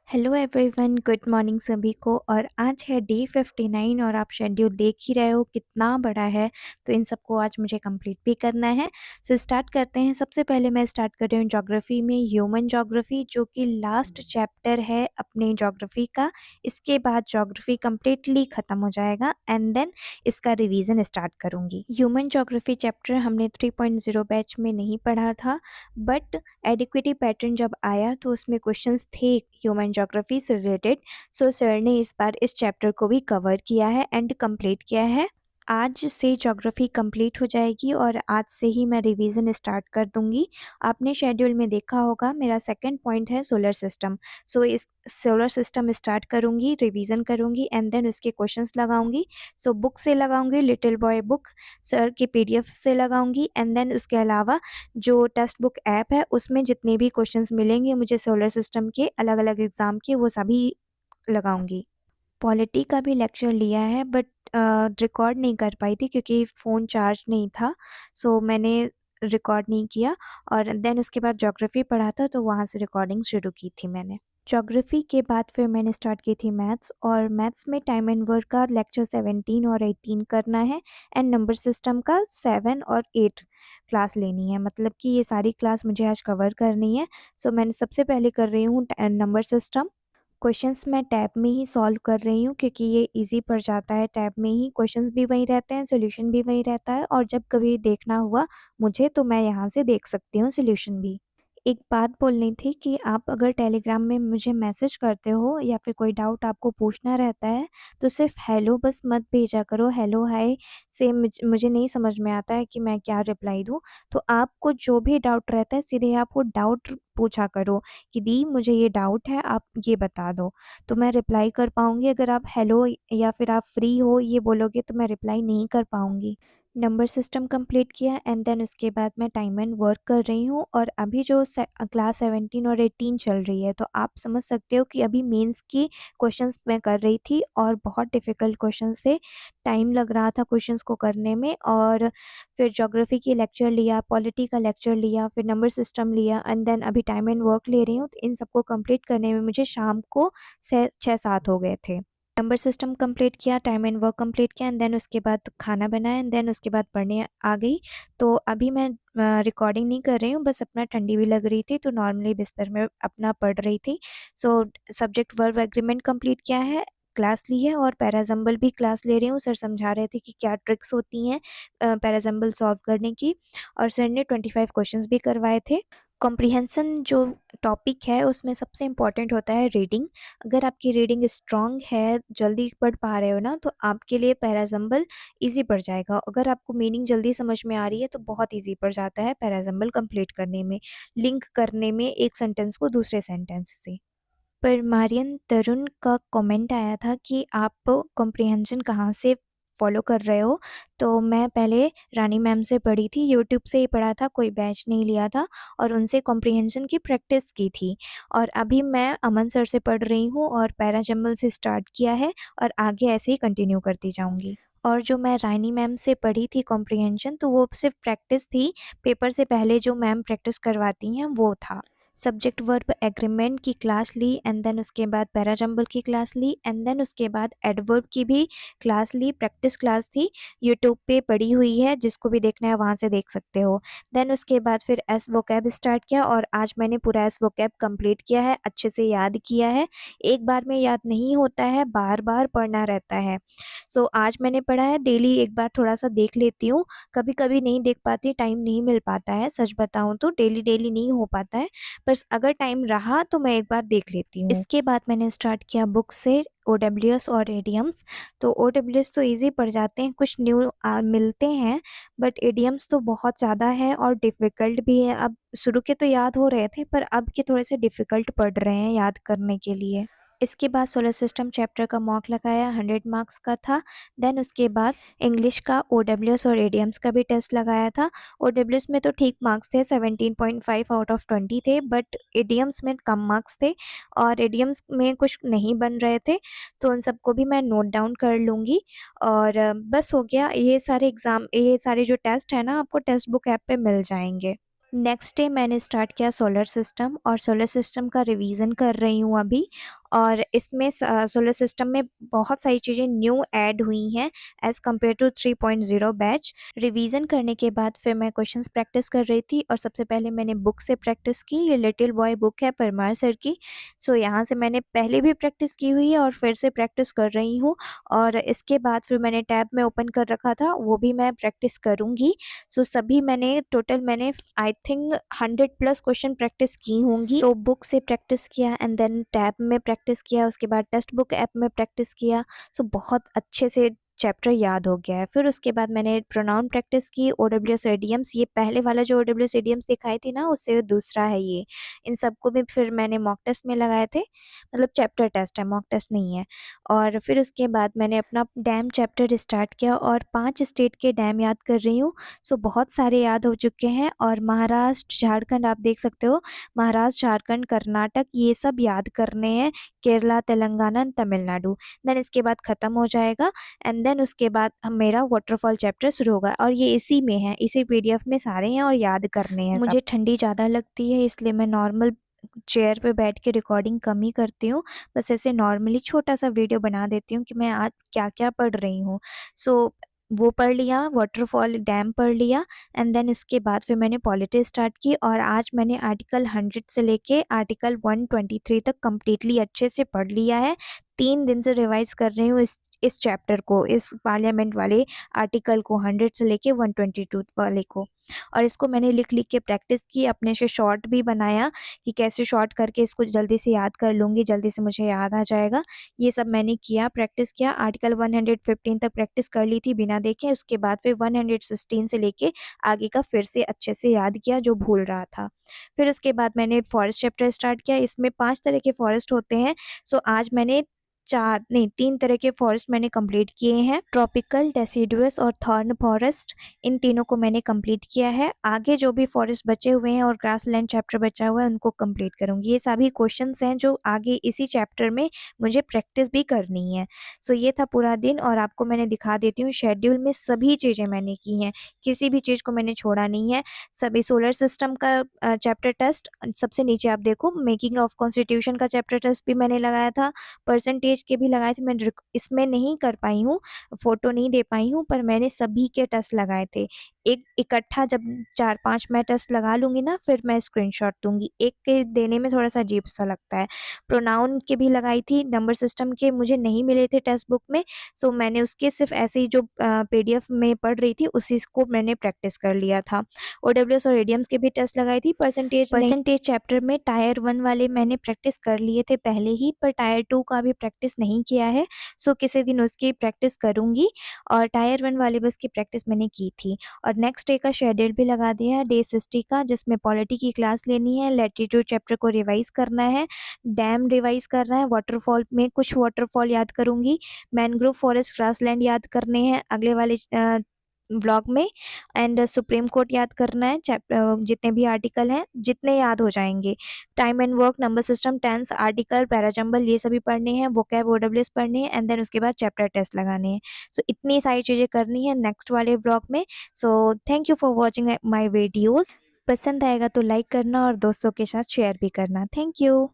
Hello everyone, good morning सभी को। और आज है डे 59 और आप शेड्यूल देख ही रहे हो कितना बड़ा है। तो इन सबको आज मुझे कंप्लीट भी करना है। सो स्टार्ट करते हैं। सबसे पहले मैं स्टार्ट कर रही हूँ ज्योग्राफी में, ह्यूमन ज्योग्राफी, जो कि लास्ट चैप्टर है अपने ज्योग्राफी का। इसके बाद ज्योग्राफी कम्प्लीटली ख़त्म हो जाएगा एंड देन इसका रिवीजन स्टार्ट करूँगी। ह्यूमन ज्योग्राफी चैप्टर हमने 3.0 बैच में नहीं पढ़ा था, बट एडिक्विटी पैटर्न जब आया तो उसमें क्वेश्चंस थे ह्यूमन ज्योग्राफी से रिलेटेड। सो सर ने इस बार इस चैप्टर को भी कवर किया है एंड कंप्लीट किया है। आज से ज्योग्राफी कंप्लीट हो जाएगी और आज से ही मैं रिवीजन स्टार्ट कर दूंगी। आपने शेड्यूल में देखा होगा मेरा सेकंड पॉइंट है सोलर सिस्टम। सो इस सोलर सिस्टम स्टार्ट करूंगी, रिवीजन करूंगी एंड देन उसके क्वेश्चंस लगाऊंगी। सो बुक से लगाऊंगी, लिटिल बॉय बुक सर की पीडीएफ से लगाऊंगी एंड देन उसके अलावा जो टेक्स्ट बुक ऐप है उसमें जितने भी क्वेश्चंस मिलेंगे मुझे सोलर सिस्टम के अलग अलग एग्जाम के, वो सभी लगाऊंगी। पॉलिटी का भी लेक्चर लिया है बट रिकॉर्ड नहीं कर पाई थी क्योंकि फ़ोन चार्ज नहीं था। सो मैंने रिकॉर्ड नहीं किया। और देन उसके बाद ज्योग्राफी पढ़ा था तो वहाँ से रिकॉर्डिंग शुरू की थी मैंने। ज्योग्राफी के बाद फिर मैंने स्टार्ट की थी मैथ्स, और मैथ्स में टाइम एंड वर्क का लेक्चर 17 और 18 करना है एंड नंबर सिस्टम का 7 और 8 क्लास लेनी है। मतलब कि ये सारी क्लास मुझे आज कवर करनी है। सो मैंने सबसे पहले कर रही हूँ नंबर सिस्टम। क्वेश्चंस मैं टैब में ही सॉल्व कर रही हूँ क्योंकि ये इजी पड़ जाता है। टैब में ही क्वेश्चंस भी वही रहते हैं, सॉल्यूशन भी वही रहता है, और जब कभी देखना हुआ मुझे तो मैं यहाँ से देख सकती हूँ सॉल्यूशन भी। एक बात बोलनी थी कि आप अगर टेलीग्राम में मुझे मैसेज करते हो या फिर कोई डाउट आपको पूछना रहता है तो सिर्फ हेलो बस मत भेजा करो। हेलो हाय से मुझे नहीं समझ में आता है कि मैं क्या रिप्लाई दूँ। तो आपको जो भी डाउट रहता है सीधे आप वो डाउट पूछा करो कि दी मुझे ये डाउट है, आप ये बता दो, तो मैं रिप्लाई कर पाऊँगी। अगर आप हेलो या फिर आप फ्री हो ये बोलोगे तो मैं रिप्लाई नहीं कर पाऊँगी। नंबर सिस्टम कंप्लीट किया एंड देन उसके बाद मैं टाइम एंड वर्क कर रही हूँ, और अभी जो क्लास 17 और 18 चल रही है तो आप समझ सकते हो कि अभी मेंस की क्वेश्चंस मैं कर रही थी और बहुत डिफ़िकल्ट क्वेश्चंस थे। टाइम लग रहा था क्वेश्चंस को करने में। और फिर ज्योग्राफी की लेक्चर लिया, पॉलिटी का लेक्चर लिया, फिर नंबर सिस्टम लिया एंड देन अभी टाइम एंड वर्क ले रही हूँ। तो इन सबको कंप्लीट करने में मुझे शाम को 6-7 हो गए थे। नंबर सिस्टम कंप्लीट किया, टाइम एंड वर्क कंप्लीट किया एंड देन उसके बाद खाना बनाया एंड देन उसके बाद पढ़ने आ गई। तो अभी मैं रिकॉर्डिंग नहीं कर रही हूँ, बस अपना ठंडी भी लग रही थी तो नॉर्मली बिस्तर में अपना पढ़ रही थी। So subject verb agreement complete किया है, क्लास ली है, और पैराजम्बल भी क्लास ले रही हूँ। सर समझा रहे थे कि क्या ट्रिक्स होती हैं पैराजम्बल सॉल्व करने की, और सर ने 25 क्वेश्चंस भी करवाए थे। कॉम्प्रिहेंशन जो टॉपिक है उसमें सबसे इम्पॉर्टेंट होता है रीडिंग। अगर आपकी रीडिंग स्ट्रांग है, जल्दी पढ़ पा रहे हो ना, तो आपके लिए पैराजम्बल ईजी पड़ जाएगा। अगर आपको मीनिंग जल्दी समझ में आ रही है तो बहुत ईजी पड़ जाता है पैराजम्बल कंप्लीट करने में, लिंक करने में एक सेंटेंस को दूसरे सेंटेंस से। पर मारियन तरुण का कमेंट आया था कि आप कॉम्प्रिहेंशन कहाँ से फॉलो कर रहे हो। तो मैं पहले रानी मैम से पढ़ी थी, यूट्यूब से ही पढ़ा था, कोई बैच नहीं लिया था, और उनसे कॉम्प्रिहेंशन की प्रैक्टिस की थी। और अभी मैं अमन सर से पढ़ रही हूँ और पैराजम्बल से स्टार्ट किया है और आगे ऐसे ही कंटिन्यू करती जाऊँगी। और जो मैं रानी मैम से पढ़ी थी कॉम्प्रिहेंशन, तो वो सिर्फ प्रैक्टिस थी, पेपर से पहले जो मैम प्रैक्टिस करवाती हैं वो था। सब्जेक्ट वर्ब एग्रीमेंट की क्लास ली एंड देन उसके बाद पैराजम्बल की क्लास ली एंड देन उसके बाद एडवर्ब की भी क्लास ली, प्रैक्टिस क्लास थी, यूट्यूब पे पड़ी हुई है, जिसको भी देखना है वहाँ से देख सकते हो। देन उसके बाद फिर एस वोकैब स्टार्ट किया और आज मैंने पूरा एस वोकैब कंप्लीट किया है, अच्छे से याद किया है। एक बार में याद नहीं होता है, बार बार पढ़ना रहता है। सो आज मैंने पढ़ा है, डेली एक बार थोड़ा सा देख लेती हूँ। कभी कभी नहीं देख पाती, टाइम नहीं मिल पाता है, सच बताऊँ तो डेली डेली नहीं हो पाता है, बस अगर टाइम रहा तो मैं एक बार देख लेती हूँ। इसके बाद मैंने स्टार्ट किया बुक से ओडब्ल्यूएस और एडियम्स। तो ओडब्ल्यूएस तो इजी पड़ जाते हैं, कुछ न्यू मिलते हैं, बट एडियम्स तो बहुत ज़्यादा है और डिफ़िकल्ट भी है। अब शुरू के तो याद हो रहे थे पर अब के थोड़े से डिफ़िकल्ट पड़ रहे हैं याद करने के लिए। इसके बाद सोलर सिस्टम चैप्टर का मॉक लगाया, 100 मार्क्स का था। देन उसके बाद इंग्लिश का ओडब्ल्यूएस और एडियम्स का भी टेस्ट लगाया था। ओडब्ल्यूएस में तो ठीक मार्क्स थे, 17.5 आउट ऑफ 20 थे, बट एडियम्स में कम मार्क्स थे और एडियम्स में कुछ नहीं बन रहे थे, तो उन सबको भी मैं नोट डाउन कर लूँगी। और बस हो गया। ये सारे जो टेस्ट है ना आपको टेक्स्ट बुक ऐप पे मिल जाएंगे। नेक्स्ट डे मैंने स्टार्ट किया सोलर सिस्टम, और सोलर सिस्टम का रिवीजन कर रही हूँ अभी। और इसमें सोलर सिस्टम में बहुत सारी चीज़ें न्यू ऐड हुई हैं as compare to 3.0 batch. Revision करने के बाद फिर मैं क्वेश्चंस प्रैक्टिस कर रही थी, और सबसे पहले मैंने बुक से प्रैक्टिस की। ये लिटिल बॉय बुक है परमार सर की। सो यहाँ से मैंने पहले भी प्रैक्टिस की हुई है और फिर से प्रैक्टिस कर रही हूँ। और इसके बाद फिर मैंने टैब में ओपन कर रखा था, वो भी मैं प्रैक्टिस करूँगी। सो सभी मैंने टोटल मैंने I think 100 plus question practice की होंगी। सो बुक से प्रैक्टिस किया एंड देन टैब में प्रैक्टिस किया, उसके बाद टेक्स्ट बुक ऐप में प्रैक्टिस किया। सो बहुत अच्छे से चैप्टर याद हो गया है। फिर उसके बाद मैंने प्रोनाउन प्रैक्टिस की, ओडब्ल्यूएस इडियम्स। ये पहले वाला जो ओडब्ल्यूएस इडियम्स दिखाई थी ना, उससे दूसरा है ये। इन सबको भी फिर मैंने मॉक टेस्ट में लगाए थे, मतलब चैप्टर टेस्ट है, मॉक टेस्ट नहीं है। और फिर उसके बाद मैंने अपना डैम चैप्टर स्टार्ट किया, और 5 स्टेट के डैम याद कर रही हूँ। सो बहुत सारे याद हो चुके हैं, और महाराष्ट्र, झारखंड आप देख सकते हो, महाराष्ट्र, झारखंड, कर्नाटक, ये सब याद करने हैं। केरला, तेलंगाना, तमिलनाडु। देन इसके बाद ख़त्म हो जाएगा, एंड देन उसके बाद मेरा वाटरफॉल चैप्टर शुरू होगा, और ये इसी में है, इसी पीडीएफ में सारे हैं और याद करने हैं सब। मुझे ठंडी ज़्यादा लगती है, इसलिए मैं नॉर्मल चेयर पे बैठ के रिकॉर्डिंग कम ही करती हूँ। बस ऐसे नॉर्मली छोटा सा वीडियो बना देती हूँ कि मैं आज क्या क्या पढ़ रही हूँ। सो वो पढ़ लिया, वाटरफॉल डैम पढ़ लिया, एंड देन उसके बाद फिर मैंने पॉलिटी स्टार्ट की, और आज मैंने आर्टिकल 100 से लेके आर्टिकल 123 तक कम्प्लीटली अच्छे से पढ़ लिया है। 3 दिन से रिवाइज कर रही हूँ इस चैप्टर को, इस पार्लियामेंट वाले आर्टिकल को, 100 से लेके 122 वाले को। और इसको मैंने लिख लिख के प्रैक्टिस की, अपने से शॉर्ट भी बनाया कि कैसे शॉर्ट करके इसको जल्दी से याद कर लूँगी, जल्दी से मुझे याद आ जाएगा। ये सब मैंने किया, प्रैक्टिस किया। आर्टिकल 115 तक प्रैक्टिस कर ली थी बिना देखे। उसके बाद फिर 116 से लेके आगे का फिर से अच्छे से याद किया जो भूल रहा था। फिर उसके बाद मैंने फॉरेस्ट चैप्टर स्टार्ट किया। इसमें 5 तरह के फॉरेस्ट होते हैं। सो आज मैंने 4 नहीं 3 तरह के फॉरेस्ट मैंने कंप्लीट किए हैं, ट्रॉपिकल, डेसिडुअस और थॉर्न फॉरेस्ट। इन तीनों को मैंने कंप्लीट किया है। आगे जो भी फॉरेस्ट बचे हुए हैं और ग्रासलैंड चैप्टर बचा हुआ है, उनको कंप्लीट करूँगी। ये सभी क्वेश्चंस हैं जो आगे इसी चैप्टर में मुझे प्रैक्टिस भी करनी है। सो ये था पूरा दिन, और आपको मैंने दिखा देती हूँ शेड्यूल में सभी चीज़ें मैंने की हैं, किसी भी चीज़ को मैंने छोड़ा नहीं है। सभी सोलर सिस्टम का चैप्टर टेस्ट, सबसे नीचे आप देखो, मेकिंग ऑफ कॉन्स्टिट्यूशन का चैप्टर टेस्ट भी मैंने लगाया था, परसेंटेज के भी लगाए थे। मैं इसमें नहीं कर पाई हूँ, फ़ोटो नहीं दे पाई हूँ, पर मैंने सभी के टेस्ट लगाए थे। एक इकट्ठा जब 4-5 मैं टेस्ट लगा लूँगी ना, फिर मैं स्क्रीनशॉट दूँगी। एक के देने में थोड़ा-सा अजीब-सा लगता है। प्रोनाउन के भी लगाई थी, नंबर सिस्टम के मुझे नहीं मिले थे टेक्स्ट बुक में, सो मैंने उसके सिर्फ़ ऐसे ही जो पीडीएफ में पढ़ रही थी, उसी को मैंने प्रैक्टिस कर लिया था। ओडब्ल्यूएस और इडियम्स के भी टेस्ट लगाई थी, परसेंटेज चैप्टर में टायर 1 वाले मैंने प्रैक्टिस कर लिए थे पहले ही, पर टायर 2 का भी प्रैक्टिस नहीं किया है। सो किसी दिन उसकी प्रैक्टिस करूँगी, और टायर 1 वाले बस की प्रैक्टिस मैंने की थी। और नेक्स्ट डे का शेड्यूल भी लगा दिया है, डे 60 का, जिसमें पॉलिटी की क्लास लेनी है, लैटिट्यूड चैप्टर को रिवाइज़ करना है, डैम रिवाइज़ करना है, वाटरफॉल में कुछ वाटरफॉल याद करूँगी, मैंग्रोव फॉरेस्ट, ग्रासलैंड याद करने हैं अगले वाले व्लॉग में, एंड सुप्रीम कोर्ट याद करना है। जितने भी आर्टिकल हैं, जितने याद हो जाएँगे। Time and work, number system, tense, article, parajumble, ये सभी पढ़ने हैं, वोकैब, ओडब्ल्यूएस पढ़ने हैं, एंड देन उसके बाद चैप्टर टेस्ट लगाने हैं। सो इतनी सारी चीज़ें करनी है नेक्स्ट वाले व्लॉग में। So thank you for watching my videos. पसंद आएगा तो लाइक करना और दोस्तों के साथ शेयर भी करना। Thank you.